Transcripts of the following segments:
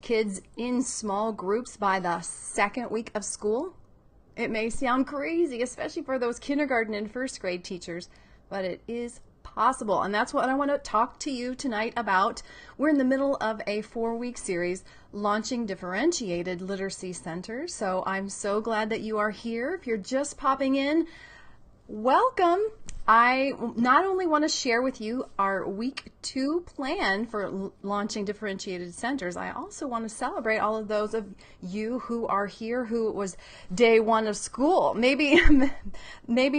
kids in small groups by the second week of school? It may sound crazy, especially for those kindergarten and first grade teachers, but it is possible. And that's what I want to talk to you tonight about. We're in the middle of a 4-week series launching differentiated literacy centers. So I'm so glad that you are here. If you're just popping in, welcome. I not only want to share with you our week 2 plan for launching differentiated centers, I also want to celebrate all of those of you who are here who it was day 1 of school. Maybe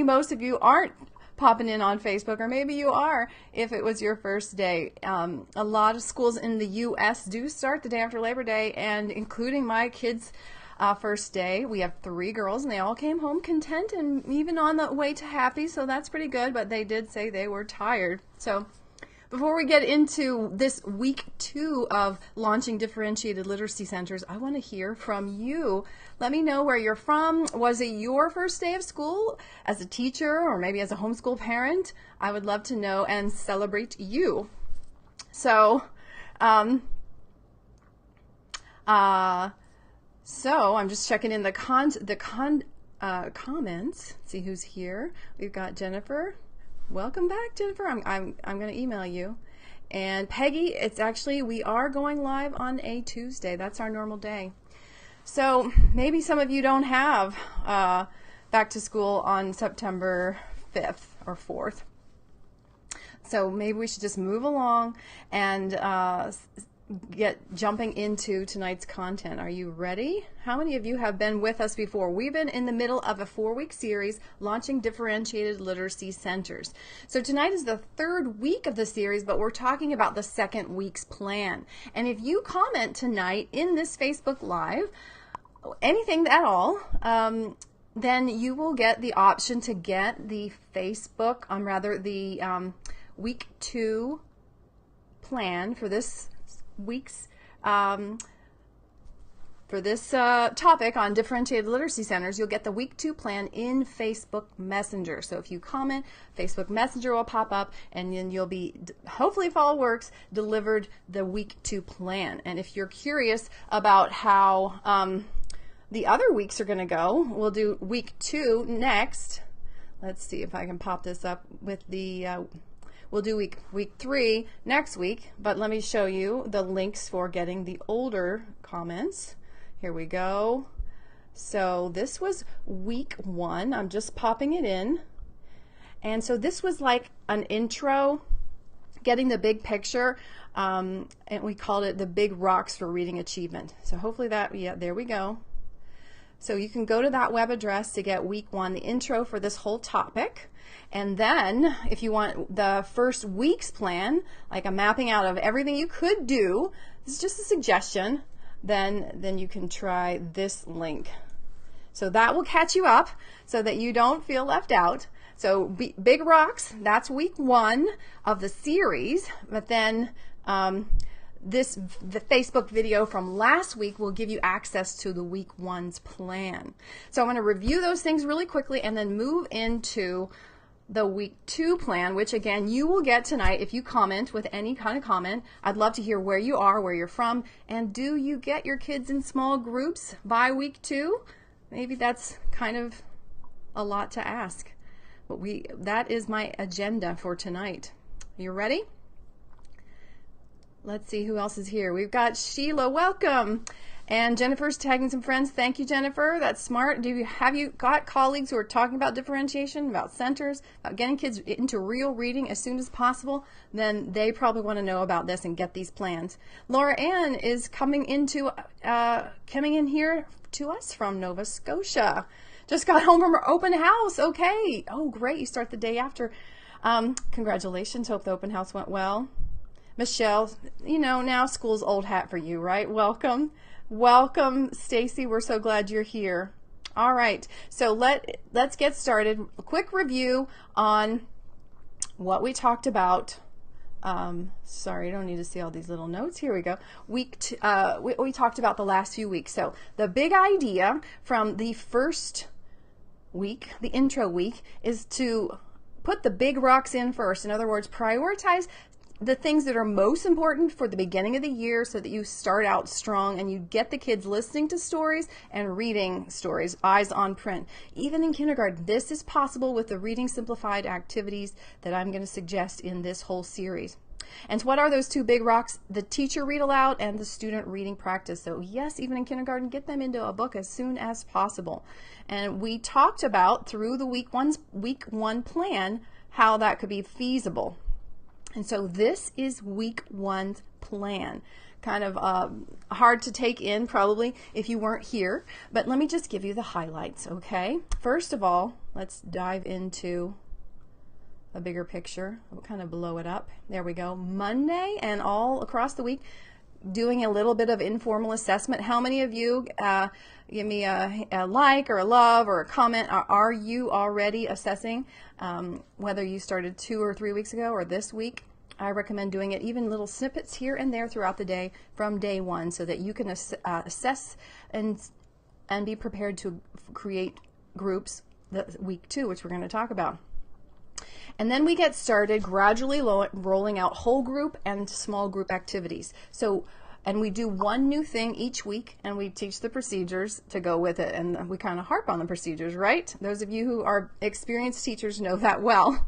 most of you aren't popping in on Facebook, or maybe you are if it was your first day. A lot of schools in the U.S. do start the day after Labor Day, and including my kids' first day. We have 3 girls, and they all came home content and even on the way to happy, so that's pretty good, but they did say they were tired. So before we get into this week 2 of launching differentiated literacy centers, I want to hear from you. Let me know where you're from. Was it your first day of school as a teacher or maybe as a homeschool parent? I would love to know and celebrate you. So, I'm just checking in the comments. See who's here. We've got Jennifer. Welcome back, Jennifer. I'm going to email you. And Peggy, it's actually, we are going live on a Tuesday. That's our normal day. So maybe some of you don't have back to school on September 5th or 4th. So maybe we should just move along and get jumping into tonight's content. Are you ready? How many of you have been with us before? We've been in the middle of a 4-week series launching differentiated literacy centers. So tonight is the 3rd week of the series, but we're talking about the 2nd week's plan. And if you comment tonight in this Facebook Live, anything at all, then you will get the option to get the Facebook, the week 2 plan for this week's topic on differentiated literacy centers. You'll get the week 2 plan in Facebook Messenger. So if you comment, Facebook Messenger will pop up, and then you'll be, hopefully if all works, delivered the week 2 plan. And if you're curious about how the other weeks are going to go, we'll do week 2 next. Let's see if I can pop this up with the we'll do week 3 next week, but let me show you the links for getting the older comments. Here we go. So this was week 1. I'm just popping it in. And so this was like an intro, getting the big picture, and we called it the big rocks for reading achievement. So hopefully that, yeah, there we go. So you can go to that web address to get week 1, the intro for this whole topic. And then if you want the first week's plan, like a mapping out of everything you could do, this is just a suggestion, then you can try this link. So that will catch you up so that you don't feel left out. So Big Rocks, that's week 1 of the series, but then the Facebook video from last week will give you access to the week 1's plan. So I'm going to review those things really quickly and then move into the week 2 plan, which again you will get tonight if you comment with any kind of comment. I'd love to hear where you are, where you're from, and do you get your kids in small groups by week 2? Maybe that's kind of a lot to ask, but that is my agenda for tonight. Are you ready? Let's see who else is here. We've got Sheila, welcome. And Jennifer's tagging some friends. Thank you, Jennifer. That's smart. Have you got colleagues who are talking about differentiation, about centers, about getting kids into real reading as soon as possible? Then they probably want to know about this and get these plans. Laura Ann is coming in here to us from Nova Scotia. Just got home from her open house. Okay. Oh, great. You start the day after. Congratulations. Hope the open house went well. Michelle, you know, now school's old hat for you, right? Welcome. Welcome, Stacy. We're so glad you're here. All right. So let's get started. A quick review on what we talked about. Sorry, I don't need to see all these little notes. Here we go. We talked about the last few weeks. So the big idea from the first week, the intro week, is to put the big rocks in first. In other words, prioritize the things that are most important for the beginning of the year so that you start out strong and you get the kids listening to stories and reading stories, eyes on print. Even in kindergarten, this is possible with the reading simplified activities that I'm going to suggest in this whole series. And what are those two big rocks? The teacher read aloud and the student reading practice. So yes, even in kindergarten, get them into a book as soon as possible. And we talked about through the week one plan how that could be feasible. And so this is week one's plan. Kind of hard to take in probably if you weren't here, but let me just give you the highlights, okay? First of all, let's dive into a bigger picture. We'll kind of blow it up. There we go. Monday and all across the week, doing a little bit of informal assessment. How many of you give me a like or a love or a comment? Are you already assessing whether you started 2 or 3 weeks ago or this week? I recommend doing it even little snippets here and there throughout the day from day one so that you can assess and be prepared to create groups week 2, which we're going to talk about. And then we get started gradually rolling out whole group and small group activities. And we do one new thing each week, and we teach the procedures to go with it. And we kind of harp on the procedures, right? Those of you who are experienced teachers know that well.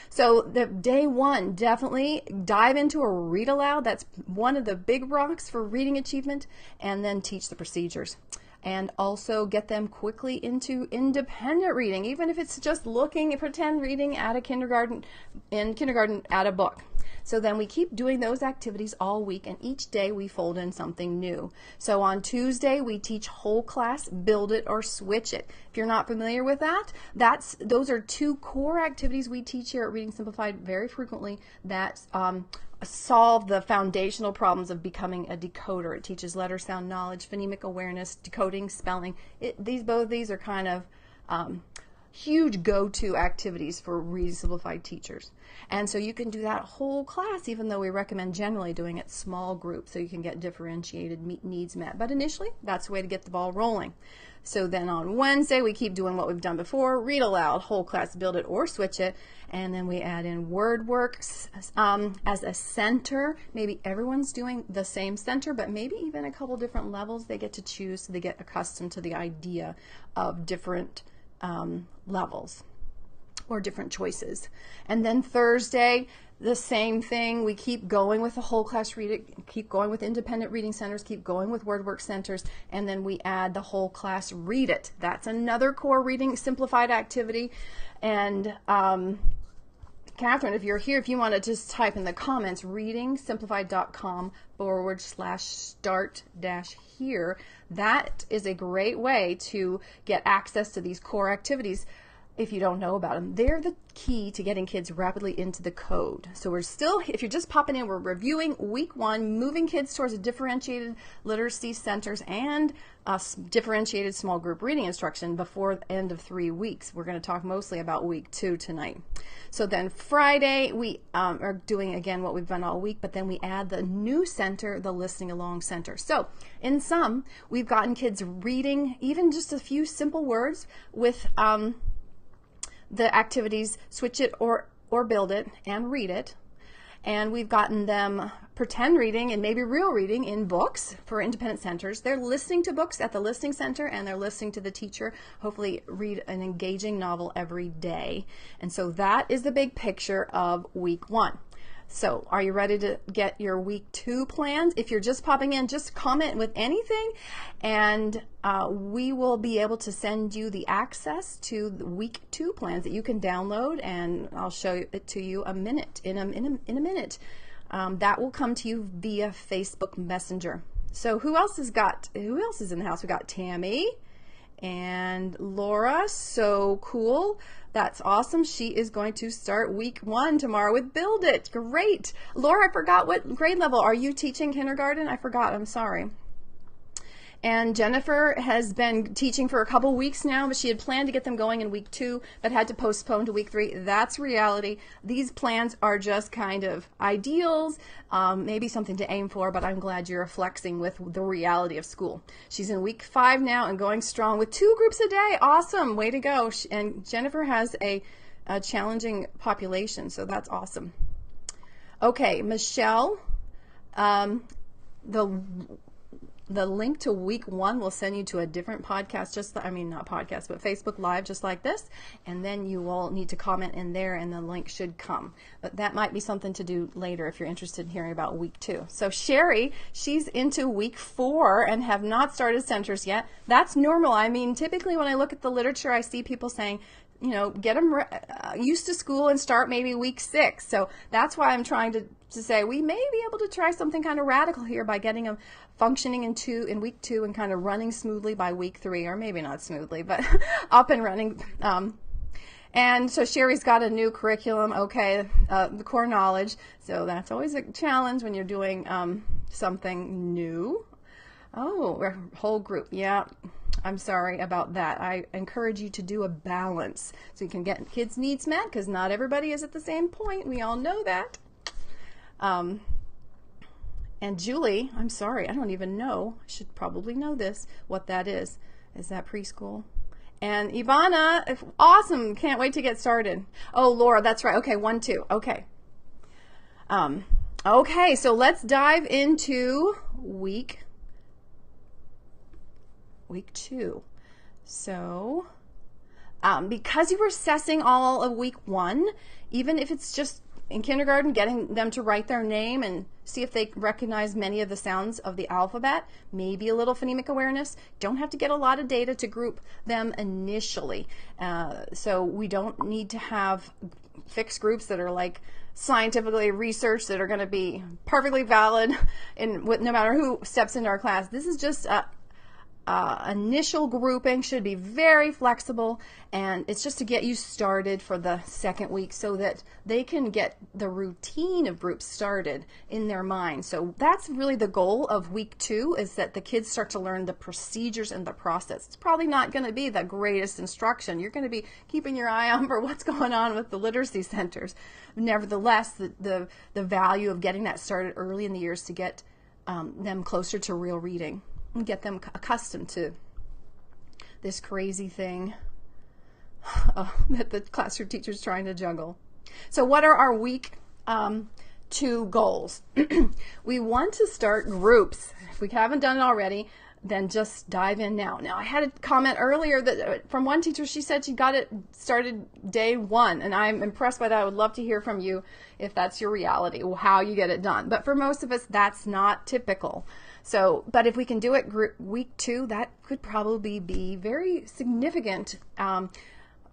So the day one, definitely dive into a read aloud. That's one of the big rocks for reading achievement, and then teach the procedures. And also get them quickly into independent reading, even if it's just looking, pretend reading at a kindergarten at a book. So then we keep doing those activities all week, and each day we fold in something new. So on Tuesday, we teach whole class, build it or switch it. If you're not familiar with that, those are 2 core activities we teach here at Reading Simplified very frequently that solve the foundational problems of becoming a decoder. It teaches letter sound knowledge, phonemic awareness, decoding, spelling. Both of these are kind of huge go-to activities for Reading Simplified teachers. And so you can do that whole class, even though we recommend generally doing it small groups so you can get differentiated needs met. But initially, that's the way to get the ball rolling. So then on Wednesday, we keep doing what we've done before, read aloud, whole class, build it or switch it, and then we add in word work as a center. Maybe everyone's doing the same center, but maybe even a couple different levels they get to choose so they get accustomed to the idea of different levels or different choices. And then Thursday, the same thing. We keep going with the whole class read it, keep going with independent reading centers, keep going with word work centers, and then we add the whole class read it. That's another core reading simplified activity. And Catherine, if you're here, if you want to just type in the comments, readingsimplified.com/start-here, that is a great way to get access to these core activities if you don't know about them. They're the key to getting kids rapidly into the code. So we're still, if you're just popping in, we're reviewing week 1, moving kids towards a differentiated literacy centers and differentiated small group reading instruction before the end of 3 weeks. We're going to talk mostly about week 2 tonight. So then Friday, we are doing again what we've done all week, but then we add the new center, the listening along center. So in sum, we've gotten kids reading even just a few simple words with the activities switch it or build it and read it. And we've gotten them pretend reading and maybe real reading in books for independent centers. They're listening to books at the listening center and they're listening to the teacher hopefully read an engaging novel every day. And so that is the big picture of week 1. So are you ready to get your week 2 plans? If you're just popping in, just comment with anything and we will be able to send you the access to the week 2 plans that you can download, and I'll show it to you in a minute. That will come to you via Facebook Messenger. So who else is in the house? We got Tammy and Laura. So cool. That's awesome. She is going to start week 1 tomorrow with Build It. Great. Laura, I forgot, what grade level are you teaching? Kindergarten? I forgot. I'm sorry. And Jennifer has been teaching for a couple weeks now, but she had planned to get them going in week 2, but had to postpone to week 3. That's reality. These plans are just kind of ideals, maybe something to aim for, but I'm glad you're flexing with the reality of school. She's in week 5 now and going strong with 2 groups a day. Awesome. Way to go. And Jennifer has a challenging population, so that's awesome. Okay, Michelle, um, the link to week 1 will send you to a different podcast, not podcast, but Facebook Live, just like this. And then you will need to comment in there and the link should come. But that might be something to do later if you're interested in hearing about week 2. So Sherry, she's into week 4 and have not started centers yet. That's normal. I mean, typically when I look at the literature, I see people saying, get them used to school and start maybe week 6. So that's why I'm trying to say we may be able to try something kind of radical here by getting them functioning in week 2 and kind of running smoothly by week 3, or maybe not smoothly, but up and running. And so Sherry's got a new curriculum, okay, the core knowledge. So that's always a challenge when you're doing something new. Oh, whole group, yeah. I'm sorry about that. I encourage you to do a balance so you can get kids' needs met, because not everybody is at the same point. We all know that. And Julie, I'm sorry, I don't even know. I should probably know this, what that is. Is that preschool? And Ivana, awesome. Can't wait to get started. Oh, Laura, that's right. Okay, 1, 2. Okay. Okay, so let's dive into week 2. So, because you were assessing all of week 1, even if it's just in kindergarten, getting them to write their name and see if they recognize many of the sounds of the alphabet, maybe a little phonemic awareness. Don't have to get a lot of data to group them initially. So we don't need to have fixed groups that are like scientifically researched that are going to be perfectly valid no matter who steps into our class. This is just initial grouping, should be very flexible, and it's just to get you started for the second week so that they can get the routine of groups started in their mind. So that's really the goal of week 2, is that the kids start to learn the procedures and the process. It's probably not going to be the greatest instruction. You're going to be keeping your eye on for what's going on with the literacy centers. Nevertheless, the value of getting that started early in the years to get them closer to real reading and get them accustomed to this crazy thing that the classroom teacher's trying to juggle. So what are our week 2 goals? We want to start groups. If we haven't done it already, then just dive in now. Now, I had a comment earlier that from one teacher, she said she got it started day 1, and I'm impressed by that. I would love to hear from you if that's your reality, how you get it done. But for most of us, that's not typical. So, but if we can do it week 2, that could probably be very significant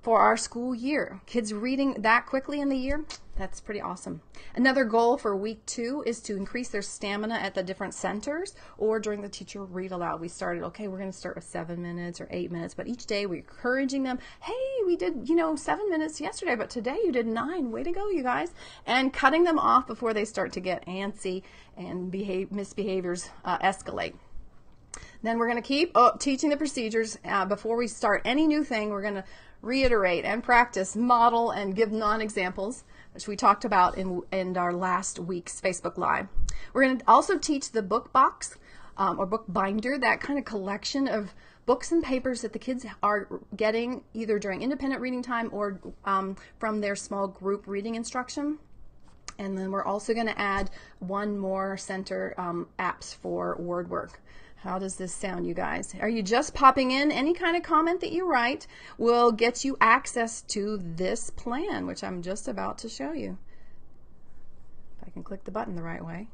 for our school year. Kids reading that quickly in the year, that's pretty awesome. Another goal for week 2 is to increase their stamina at the different centers or during the teacher read aloud. We started, okay, we're going to start with 7 minutes or 8 minutes, but each day we're encouraging them, hey, we did, 7 minutes yesterday, but today you did 9. Way to go, you guys. And cutting them off before they start to get antsy and misbehaviors escalate. Then we're going to keep teaching the procedures. Before we start any new thing, we're going to reiterate and practice, model, and give non-examples, which we talked about in our last week's Facebook Live. We're going to also teach the book box or book binder, that kind of collection of books and papers that the kids are getting either during independent reading time or from their small group reading instruction. And then we're also going to add one more center apps for word work. How does this sound, you guys? Are you just popping in? Any kind of comment that you write will get you access to this plan, which I'm just about to show you. If I can click the button the right way.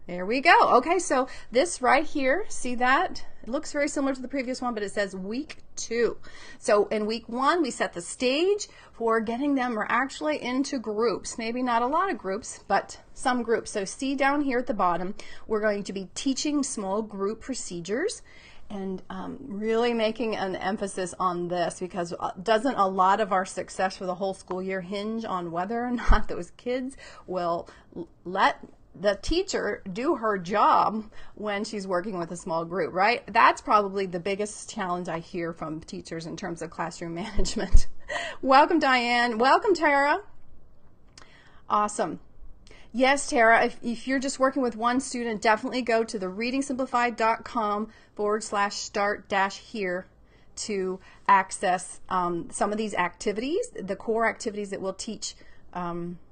There we go. Okay, so this right here, see that? It looks very similar to the previous one, but it says week 2. So in week 1, we set the stage for getting them actually into groups. Maybe not a lot of groups, but some groups. So see down here at the bottom, we're going to be teaching small group procedures and really making an emphasis on this, because doesn't a lot of our success for the whole school year hinge on whether or not those kids will let the teacher do her job when she's working with a small group, right? That's probably the biggest challenge I hear from teachers in terms of classroom management. Welcome, Diane. Welcome, Tara. Awesome. Yes, Tara, if you're just working with one student, definitely go to the readingsimplified.com/start-here to access some of these activities, the core activities that we'll teach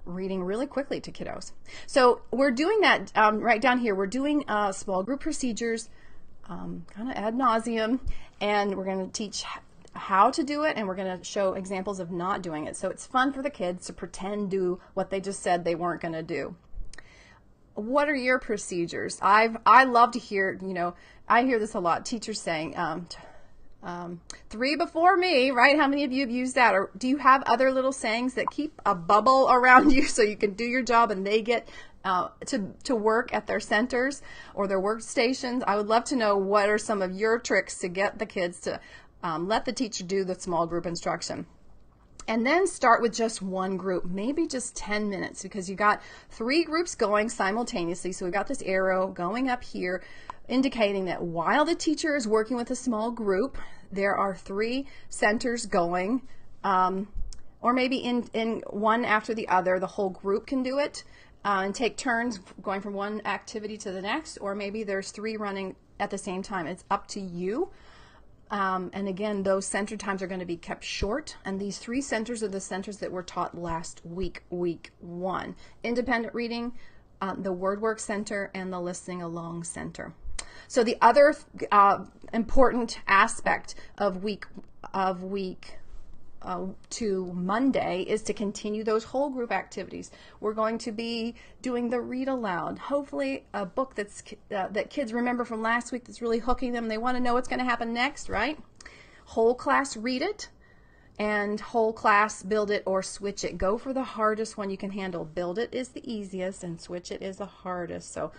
reading really quickly to kiddos. So we're doing that right down here. We're doing small group procedures kind of ad nauseum, and we're going to teach how to do it, and we're going to show examples of not doing it. So it's fun for the kids to pretend do what they just said they weren't going to do. What are your procedures? I love to hear, I hear this a lot, teachers saying, 3 before me, right? How many of you have used that? Or do you have other little sayings that keep a bubble around you so you can do your job and they get to work at their centers or their workstations? I would love to know what are some of your tricks to get the kids to let the teacher do the small group instruction. And then start with just one group, maybe just 10 minutes, because you got 3 groups going simultaneously. So we got this arrow going up here indicating that while the teacher is working with a small group, there are 3 centers going, or maybe in one after the other. The whole group can do it and take turns going from one activity to the next, or maybe there's 3 running at the same time. It's up to you. And again, those center times are going to be kept short, and these 3 centers are the centers that were taught last week, week 1. Independent reading, the word work center, and the listening along center. So the other important aspect of week to Monday is to continue those whole group activities. We're going to be doing the read aloud, hopefully a book that's that kids remember from last week that's really hooking them. They want to know what's going to happen next, right? Whole class read it, and whole class build it or switch it. Go for the hardest one you can handle. Build it is the easiest and switch it is the hardest. So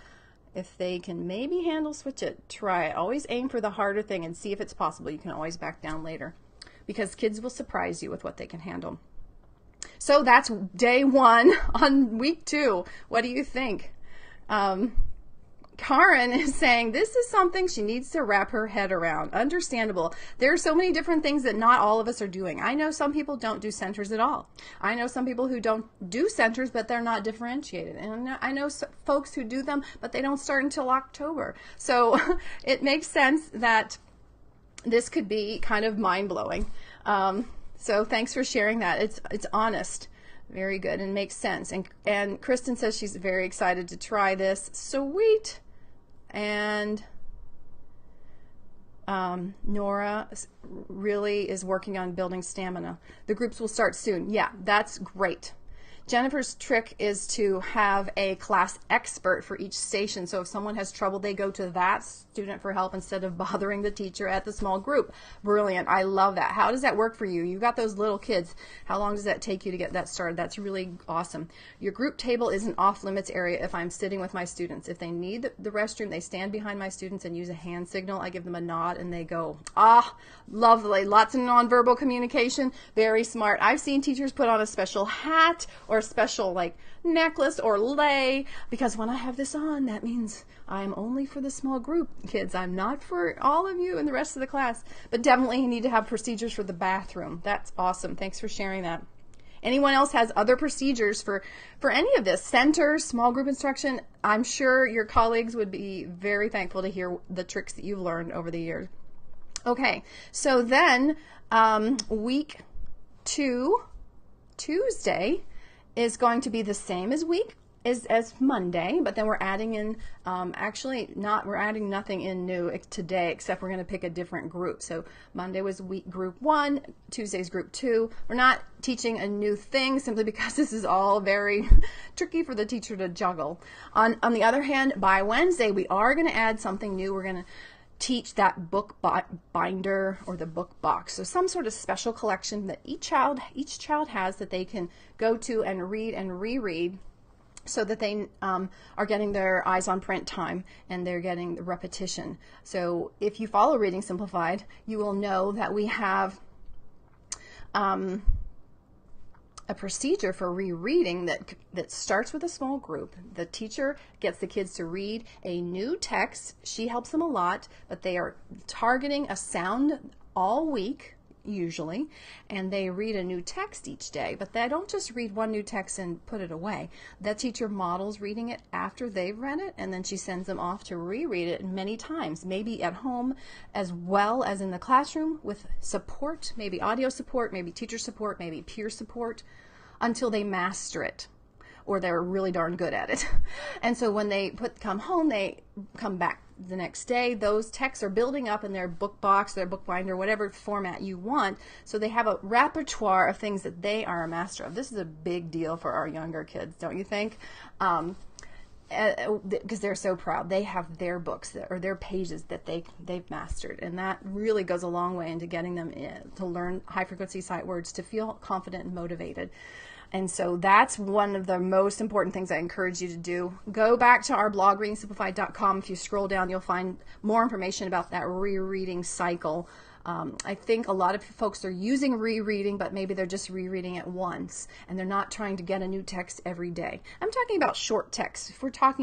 if they can maybe handle switch it, try it. Always aim for the harder thing and see if it's possible. You can always back down later, because kids will surprise you with what they can handle. So that's day 1 on week 2. What do you think? Karen is saying this is something she needs to wrap her head around. Understandable. There are so many different things that not all of us are doing. I know some people don't do centers at all. I know some people who don't do centers, but they're not differentiated. And I know folks who do them, but they don't start until October. So it makes sense that this could be kind of mind-blowing. So thanks for sharing that. It's honest. Very good, and makes sense. And Kristen says she's very excited to try this. Sweet. And Nora really is working on building stamina. The groups will start soon. Yeah, that's great. Jennifer's trick is to have a class expert for each station. So if someone has trouble, they go to that student for help instead of bothering the teacher at the small group. Brilliant. I love that. How does that work for you? You've got those little kids. How long does that take you to get that started? That's really awesome. Your group table is an off-limits area if I'm sitting with my students. If they need the restroom, they stand behind my students and use a hand signal. I give them a nod and they go. Ah, lovely. Lots of nonverbal communication. Very smart. I've seen teachers put on a special hat or a special like necklace or lei, because when I have this on, that means I'm only for the small group kids. I'm not for all of you and the rest of the class. But definitely you need to have procedures for the bathroom. That's awesome. Thanks for sharing that. Anyone else has other procedures for any of this? Centers, small group instruction? I'm sure your colleagues would be very thankful to hear the tricks that you've learned over the years. Okay, so then week 2, Tuesday, is going to be the same as as Monday, but then we're adding in, we're adding nothing in new today, except we're going to pick a different group. So Monday was week group 1, Tuesday's group 2. We're not teaching a new thing simply because this is all very tricky for the teacher to juggle. On the other hand, by Wednesday, we are going to add something new. We're going to teach that book binder or the book box. So some sort of special collection that each child has that they can go to and read and reread, so that they are getting their eyes on print time and they're getting the repetition. So if you follow Reading Simplified, you will know that we have a procedure for rereading that starts with a small group. The teacher gets the kids to read a new text. She helps them a lot, but they are targeting a sound all week, usually, and they read a new text each day. But they don't just read one new text and put it away. The teacher models reading it after they've read it, and then she sends them off to reread it many times, maybe at home as well as in the classroom with support, maybe audio support, maybe teacher support, maybe peer support. until they master it, or they're really darn good at it. And so when they come home, they come back the next day, those texts are building up in their book box, their book binder, whatever format you want. So they have a repertoire of things that they are a master of. This is a big deal for our younger kids, don't you think? Because they're so proud. They have their books or their pages that they've mastered, and that really goes a long way into getting them to learn high frequency sight words, to feel confident and motivated. And so that's one of the most important things I encourage you to do. Go back to our blog, readingsimplified.com. If you scroll down, you'll find more information about that rereading cycle. I think a lot of folks are using rereading, but maybe they're just rereading it once, and they're not trying to get a new text every day. I'm talking about short text.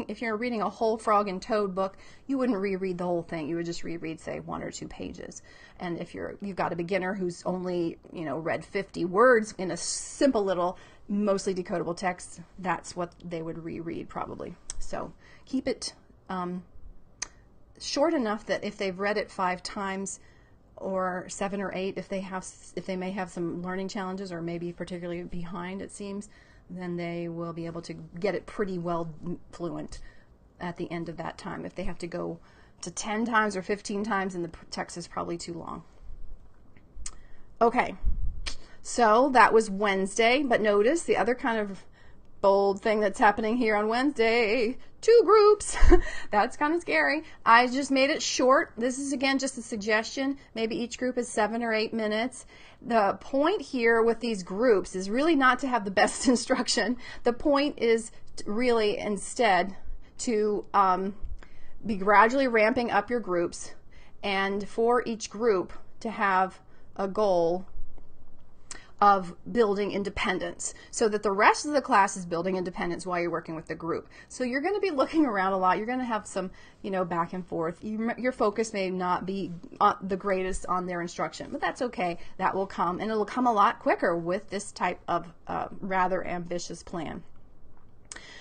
If you're reading a whole Frog and Toad book, you wouldn't reread the whole thing. You would just reread, say, 1 or 2 pages. And if you've got a beginner who's only, read 50 words in a simple little, mostly decodable text, that's what they would reread probably. So keep it short enough that if they've read it 5 times, or 7 or 8, if they may have some learning challenges, or maybe particularly behind, it seems, then they will be able to get it pretty well fluent at the end of that time. If they have to go to 10 times or 15 times, and the text is probably too long. Okay, so that was Wednesday, but notice the other kind of bold thing that's happening here on Wednesday, 2 groups. That's kind of scary. I just made it short. This is, again, just a suggestion. Maybe each group is 7 or 8 minutes. The point here with these groups is really not to have the best instruction. The point is really instead to be gradually ramping up your groups, and for each group to have a goal of building independence, so that the rest of the class is building independence while you're working with the group. So you're going to be looking around a lot. You're going to have some, back and forth. Your focus may not be the greatest on their instruction, but that's okay. That will come, and it'll come a lot quicker with this type of rather ambitious plan.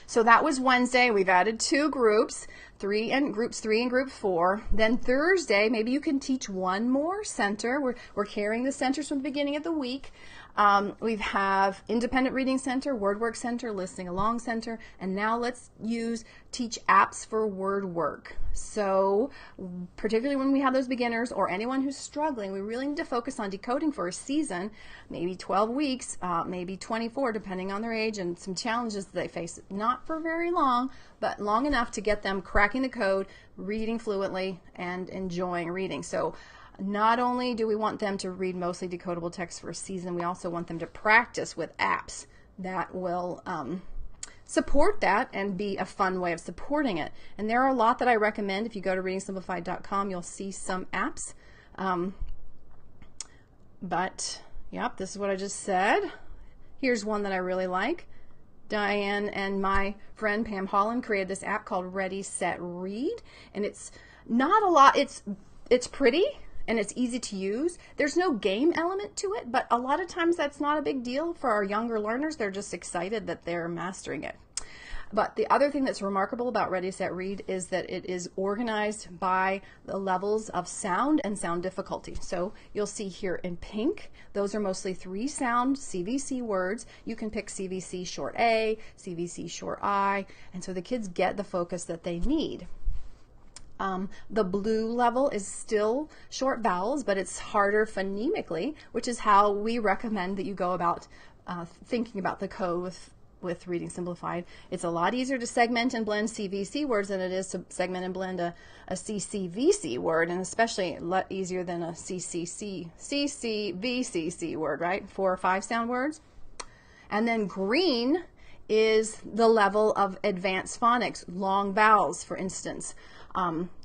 So that was Wednesday. We've added 2 groups, groups 3 and group 4. Then Thursday, maybe you can teach 1 more center. We're carrying the centers from the beginning of the week. We have Independent Reading Center, Word Work Center, Listening Along Center, and now let's teach apps for word work. So particularly when we have those beginners or anyone who's struggling, we really need to focus on decoding for a season, maybe 12 weeks, maybe 24, depending on their age and some challenges that they face. Not for very long, but long enough to get them cracking the code, reading fluently, and enjoying reading. So not only do we want them to read mostly decodable text for a season, we also want them to practice with apps that will support that and be a fun way of supporting it. And there are a lot that I recommend. If you go to readingsimplified.com, you'll see some apps. But, yep, this is what I just said. Here's one that I really like. Diane and my friend Pam Holland created this app called Ready, Set, Read. And it's not a lot. It's pretty, and it's easy to use. There's no game element to it, but a lot of times that's not a big deal for our younger learners. They're just excited that they're mastering it. But the other thing that's remarkable about Ready, Set, Read is that it is organized by the levels of sound and sound difficulty. So you'll see here in pink, those are mostly 3 sound CVC words. You can pick CVC short A, CVC short I, and so the kids get the focus that they need. The blue level is still short vowels, but it's harder phonemically, which is how we recommend that you go about thinking about the code with Reading Simplified. It's a lot easier to segment and blend CVC words than it is to segment and blend a CCVC word, and especially a lot easier than a CCVCC word, right? 4 or 5 sound words. And then green is the level of advanced phonics, long vowels, for instance.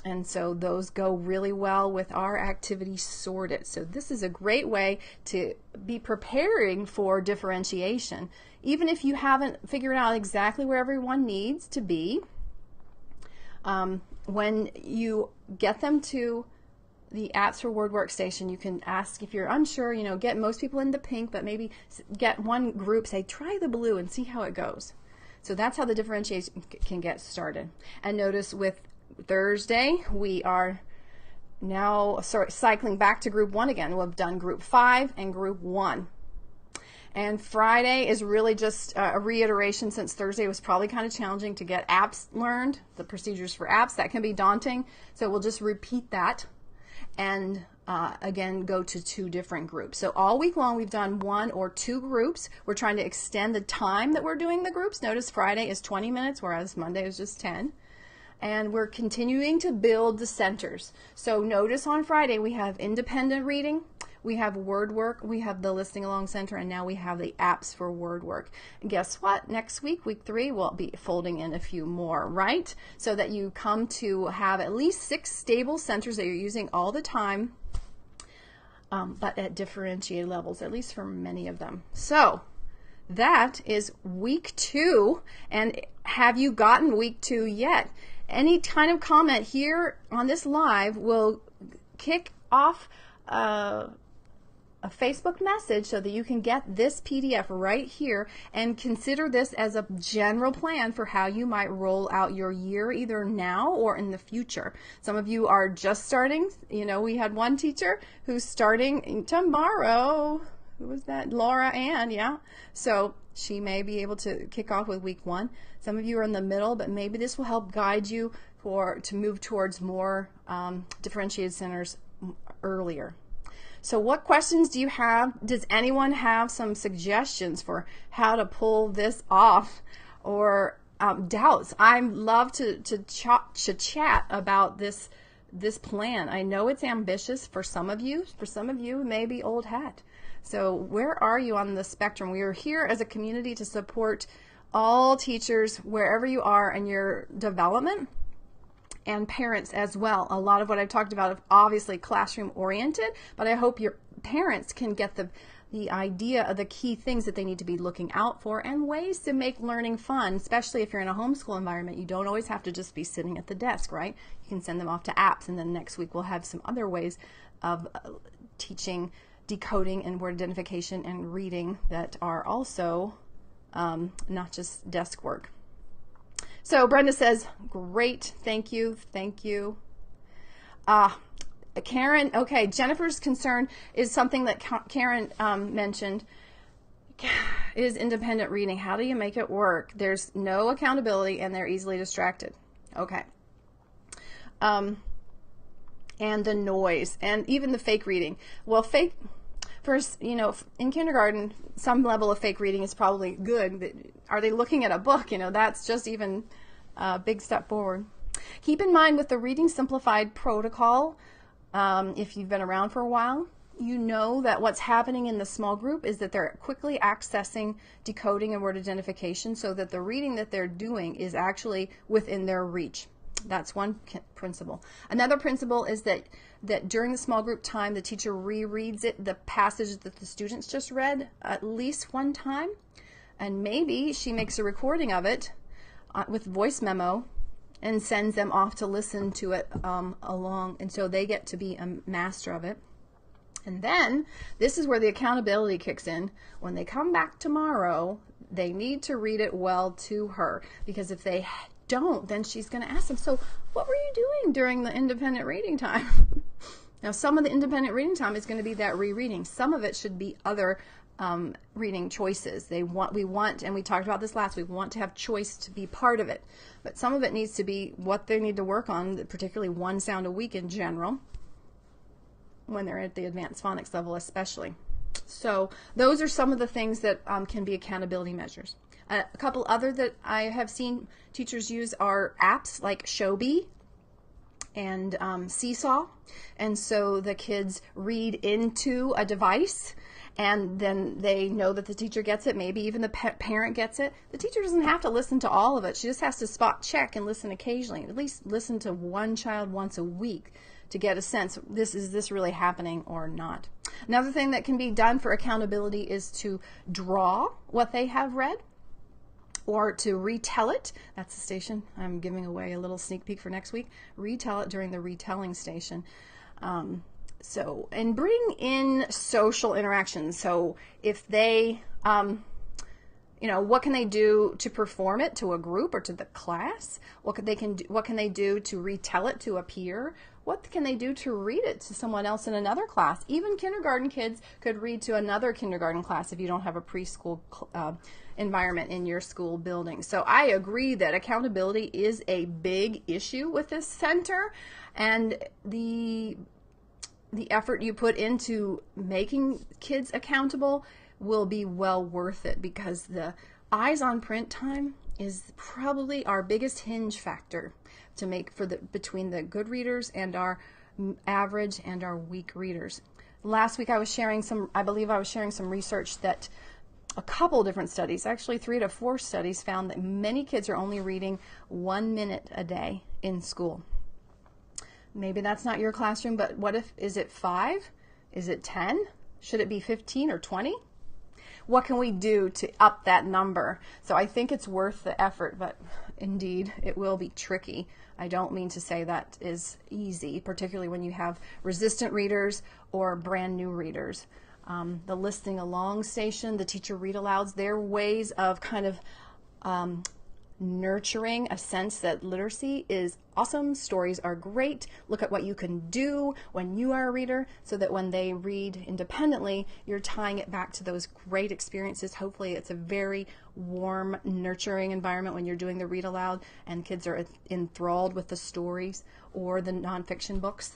And so those go really well with our activity sorted. So this is a great way to be preparing for differentiation. Even if you haven't figured out exactly where everyone needs to be, when you get them to the apps for Word Workstation, you can ask if you're unsure, get most people into pink, but maybe get one group, say, try the blue and see how it goes. So that's how the differentiation can get started. And notice with Thursday, we are now cycling back to group 1 again. We've done group 5 and group 1. And Friday is really just a reiteration, since Thursday was probably kind of challenging to get apps learned, the procedures for apps. That can be daunting. So we'll just repeat that and again go to 2 different groups. So all week long we've done 1 or 2 groups. We're trying to extend the time that we're doing the groups. Notice Friday is 20 minutes, whereas Monday is just 10. And we're continuing to build the centers. So notice on Friday we have independent reading, we have word work, we have the listening along center, and now we have the apps for word work. And guess what? Next week, week 3, we'll be folding in a few more, right? So that you come to have at least 6 stable centers that you're using all the time, but at differentiated levels, at least for many of them. So that is week 2. And have you gotten week 2 yet? Any kind of comment here on this live will kick off a Facebook message so that you can get this PDF right here and consider this as a general plan for how you might roll out your year, either now or in the future. Some of you are just starting. You know, we had one teacher who's starting tomorrow. Who was that? Laura Ann, yeah. So she may be able to kick off with week 1. Some of you are in the middle, but maybe this will help guide you to move towards more differentiated centers earlier. So what questions do you have? Does anyone have some suggestions for how to pull this off, or doubts? I'd love to chat about this plan. I know it's ambitious for some of you. For some of you, it may be old hat. So where are you on the spectrum? We are here as a community to support all teachers wherever you are in your development, and parents as well. A lot of what I've talked about is obviously classroom oriented, but I hope your parents can get the idea of the key things that they need to be looking out for and ways to make learning fun, especially if you're in a homeschool environment. You don't always have to just be sitting at the desk, right? You can send them off to apps, and then next week we'll have some other ways of teaching decoding and word identification and reading that are also not just desk work. So Brenda says, great, thank you, thank you. Karen, okay, Jennifer's concern is something that Karen mentioned, is independent reading. How do you make it work? There's no accountability and they're easily distracted. Okay. And the noise and even the fake reading. Well, first, you know, in kindergarten, some level of fake reading is probably good. Are they looking at a book? You know, that's just even a big step forward. Keep in mind with the Reading Simplified protocol, if you've been around for a while, you know that what's happening in the small group is that they're quickly accessing decoding and word identification so that the reading that they're doing is actually within their reach. That's one principle. Another principle is that during the small group time, the teacher rereads the passage that the students just read at least one time, and maybe she makes a recording of it with voice memo and sends them off to listen to it along, and so they get to be a master of it. And then this is where the accountability kicks in. When they come back tomorrow, they need to read it well to her, because if they don't, then she's going to ask them, so what were you doing during the independent reading time? Now, some of the independent reading time is going to be that rereading. Some of it should be other reading choices. We want, and we talked about this last week, we want to have choice to be part of it. But some of it needs to be what they need to work on, particularly one sound a week in general, when they're at the advanced phonics level especially. So those are some of the things that can be accountability measures. A couple other that I have seen teachers use are apps like Showbie and Seesaw. And so the kids read into a device, and then they know that the teacher gets it. Maybe even the parent gets it. The teacher doesn't have to listen to all of it. She just has to spot check and listen occasionally. At least listen to one child once a week to get a sense, is this really happening or not? Another thing that can be done for accountability is to draw what they have read, or to retell it. That's the station. I'm giving away a little sneak peek for next week. Retell it during the retelling station. And bring in social interactions. So if they, what can they do to perform it to a group or to the class? What can they do to retell it to a peer what can they do to read it to someone else in another class? Even kindergarten kids could read to another kindergarten class if you don't have a preschool environment in your school building. So I agree that accountability is a big issue with this center, and the effort you put into making kids accountable will be well worth it, because the eyes on print time is probably our biggest hinge factor to make for between the good readers and our average and our weak readers. Last week I believe I was sharing some research that a couple different studies, actually 3 to 4 studies, found that many kids are only reading 1 minute a day in school. Maybe that's not your classroom, but is it 5? Is it 10? Should it be 15 or 20? What can we do to up that number? So I think it's worth the effort, but indeed it will be tricky. I don't mean to say that is easy, particularly when you have resistant readers or brand new readers. The listening along station, the teacher read alouds, they're ways of kind of nurturing a sense that literacy is awesome, stories are great, look at what you can do when you are a reader, so that when they read independently, you're tying it back to those great experiences. Hopefully it's a very warm, nurturing environment when you're doing the read aloud and kids are enthralled with the stories or the nonfiction books.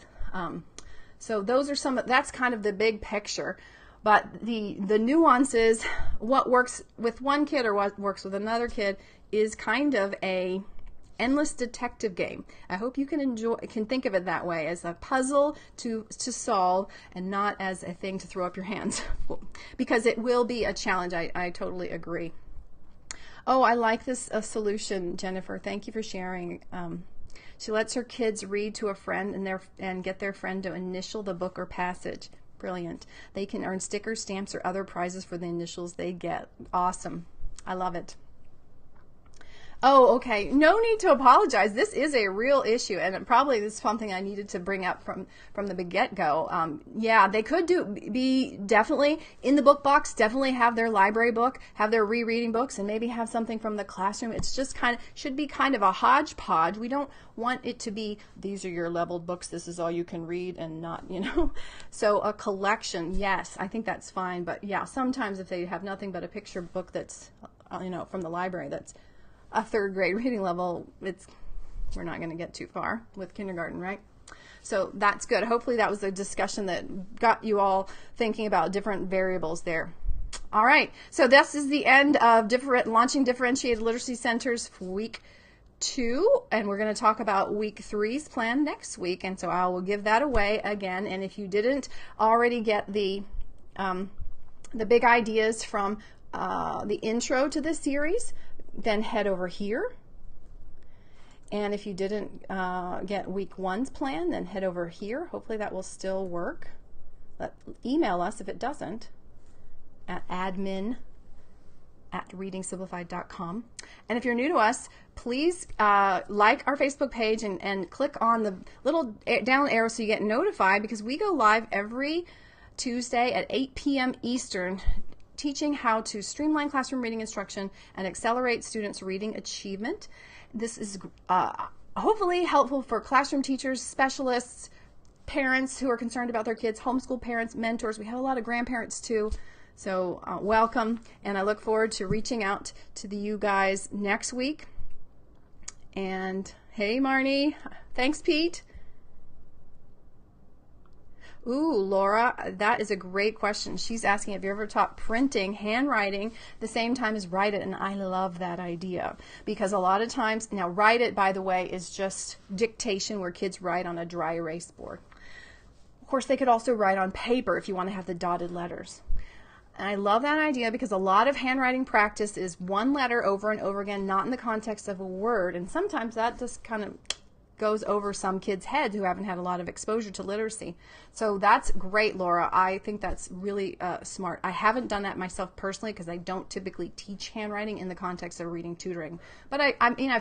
So those are that's kind of the big picture. But the nuances, what works with one kid or what works with another kid, is kind of a endless detective game. I hope you can think of it that way, as a puzzle to solve and not as a thing to throw up your hands, because it will be a challenge. I totally agree. Oh, I like this solution, Jennifer. Thank you for sharing. She lets her kids read to a friend and get their friend to initial the book or passage. Brilliant. They can earn stickers, stamps, or other prizes for the initials they get. Awesome. I love it. Oh, okay. No need to apologize. This is a real issue, and probably this is something I needed to bring up from the get-go. Yeah, they could be definitely in the book box, definitely have their library book, have their rereading books, and maybe have something from the classroom. It's just should be kind of a hodgepodge. We don't want it to be, these are your leveled books, this is all you can read, and not, So a collection, yes, I think that's fine. But yeah, sometimes if they have nothing but a picture book that's, from the library, that's a 3rd grade reading level, we're not going to get too far with kindergarten, right? So that's good. Hopefully that was a discussion that got you all thinking about different variables there. All right, so this is the end of launching differentiated literacy centers for week 2, and we're going to talk about week 3's plan next week, and so I will give that away again. And if you didn't already get the big ideas from the intro to this series, then head over here. And if you didn't get week 1's plan, then head over here. Hopefully that will still work. Email us if it doesn't at admin@readingsimplified.com. And if you're new to us, please like our Facebook page and click on the little down arrow so you get notified, because we go live every Tuesday at 8 p.m. Eastern, teaching how to streamline classroom reading instruction and accelerate students' reading achievement. This is hopefully helpful for classroom teachers, specialists, parents who are concerned about their kids, homeschool parents, mentors. We have a lot of grandparents too. So welcome, and I look forward to reaching out to you guys next week. And hey, Marnie. Thanks, Pete. Ooh, Laura, that is a great question. She's asking, have you ever taught printing, handwriting, the same time as write it? And I love that idea, because a lot of times, now write it, by the way, is just dictation where kids write on a dry erase board. Of course, they could also write on paper if you want to have the dotted letters. And I love that idea, because a lot of handwriting practice is one letter over and over again, not in the context of a word. And sometimes that just kind of goes over some kids' heads who haven't had a lot of exposure to literacy. So that's great, Laura. I think that's really smart. I haven't done that myself personally, because I don't typically teach handwriting in the context of reading tutoring. But I mean,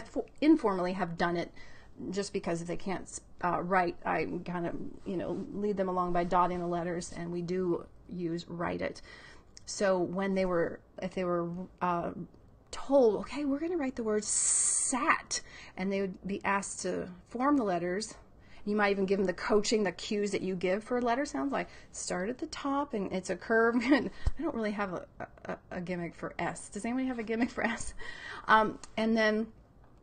informally have done it, just because if they can't write, I kind of, lead them along by dotting the letters, and we do use write it. So when if they were told, okay, we're going to write the word sat, and they would be asked to form the letters You might even give them the coaching, the cues that you give for letter sounds, like start at the top and it's a curve. I don't really have a gimmick for S. Does anybody have a gimmick for S? And then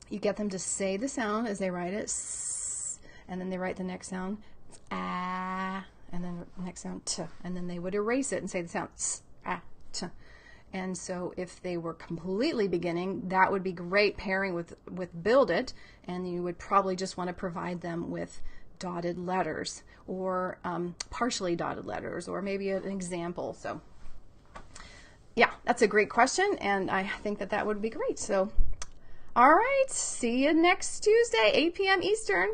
you get them to say the sound as they write it, S, and then they write the next sound, ah, and then the next sound, t, and then they would erase it and say the sound, s, ah, t. And so if they were completely beginning, that would be great pairing with Build It, and you would probably just want to provide them with dotted letters or partially dotted letters or maybe an example. So yeah, that's a great question, and I think that would be great. So all right, see you next Tuesday, 8 p.m. Eastern.